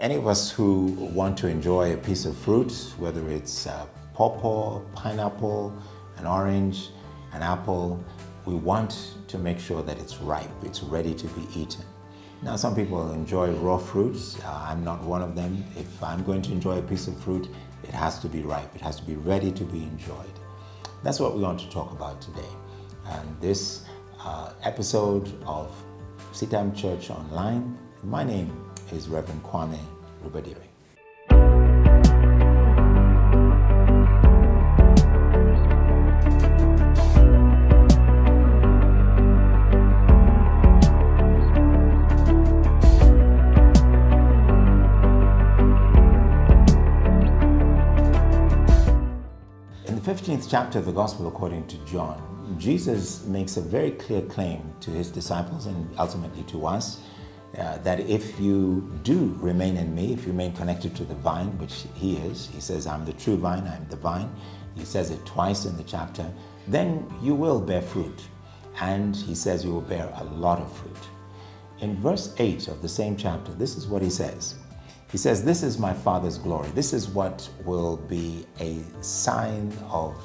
Any of us who want to enjoy a piece of fruit, whether it's pawpaw, pineapple, an orange, an apple, we want to make sure that it's ripe, it's ready to be eaten. Now, some people enjoy raw fruits. I'm not one of them. If I'm going to enjoy a piece of fruit, it has to be ripe. It has to be ready to be enjoyed. That's what we want to talk about today. And this episode of CITAM Church Online, my name is Reverend Kwame Rubadiri. In the 15th chapter of the Gospel according to John, Jesus makes a very clear claim to his disciples and ultimately to us that if you do remain in me, if you remain connected to the vine, which he is, he says, I'm the true vine, I'm the vine. He says it twice in the chapter, then you will bear fruit. And he says you will bear a lot of fruit. In verse 8 of the same chapter, this is what he says. He says, this is my Father's glory. This is what will be a sign of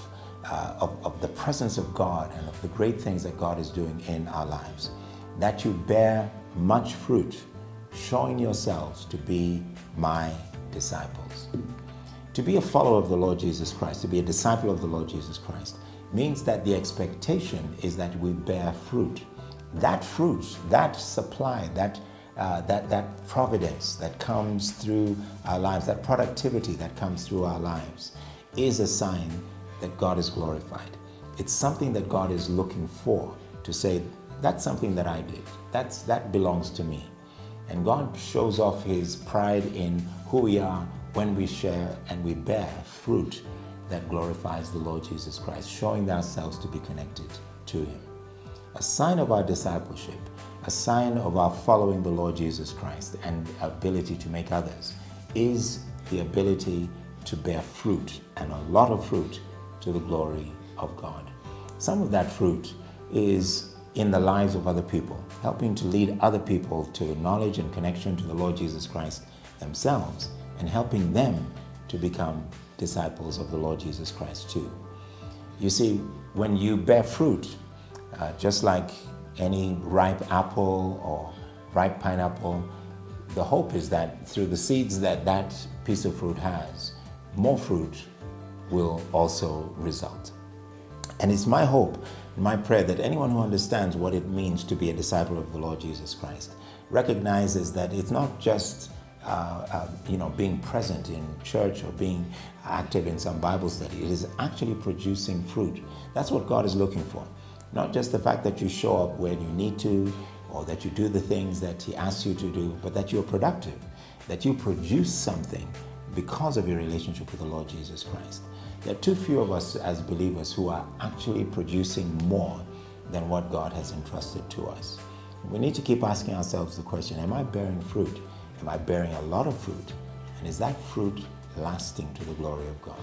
the presence of God and of the great things that God is doing in our lives. That you bear much fruit, showing yourselves to be my disciples. To be a follower of the Lord Jesus Christ, to be a disciple of the Lord Jesus Christ, means that the expectation is that we bear fruit. That fruit, that supply, that providence that comes through our lives, that productivity that comes through our lives, is a sign that God is glorified. It's something that God is looking for, to say, that's something that I did. That belongs to me. And God shows off his pride in who we are when we share and we bear fruit that glorifies the Lord Jesus Christ, showing ourselves to be connected to him. A sign of our discipleship, a sign of our following the Lord Jesus Christ and ability to make others, is the ability to bear fruit, and a lot of fruit, to the glory of God. Some of that fruit is in the lives of other people, helping to lead other people to knowledge and connection to the Lord Jesus Christ themselves, and helping them to become disciples of the Lord Jesus Christ too. You see, when you bear fruit, just like any ripe apple or ripe pineapple, the hope is that through the seeds that piece of fruit has, more fruit will also result. And it's my hope, my prayer, that anyone who understands what it means to be a disciple of the Lord Jesus Christ recognizes that it's not just being present in church or being active in some Bible study. It is actually producing fruit. That's what God is looking for. Not just the fact that you show up when you need to, or that you do the things that he asks you to do, but that you're productive, that you produce something because of your relationship with the Lord Jesus Christ. There are too few of us as believers who are actually producing more than what God has entrusted to us. We need to keep asking ourselves the question, am I bearing fruit? Am I bearing a lot of fruit? And is that fruit lasting to the glory of God?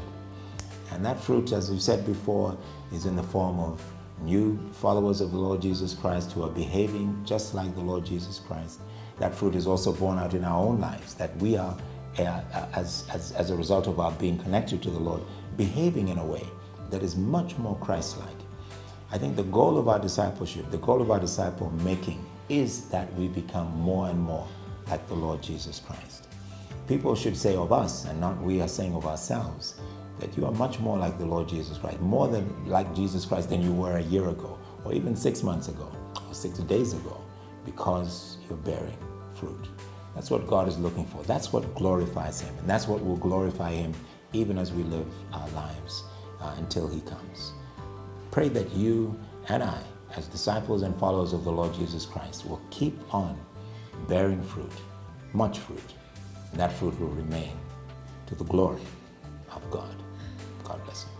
And that fruit, as we said before, is in the form of new followers of the Lord Jesus Christ who are behaving just like the Lord Jesus Christ. That fruit is also born out in our own lives, that we are, as a result of our being connected to the Lord, behaving in a way that is much more Christ-like. I think the goal of our discipleship, the goal of our disciple making, is that we become more and more like the Lord Jesus Christ. People should say of us, and not we are saying of ourselves, that you are much more like the Lord Jesus Christ, more than like Jesus Christ than you were a year ago, or even 6 months ago, or 6 days ago, because you're bearing fruit. That's what God is looking for. That's what glorifies him, and that's what will glorify him even as we live our lives until he comes. Pray that you and I, as disciples and followers of the Lord Jesus Christ, will keep on bearing fruit, much fruit, and that fruit will remain to the glory of God. God bless you.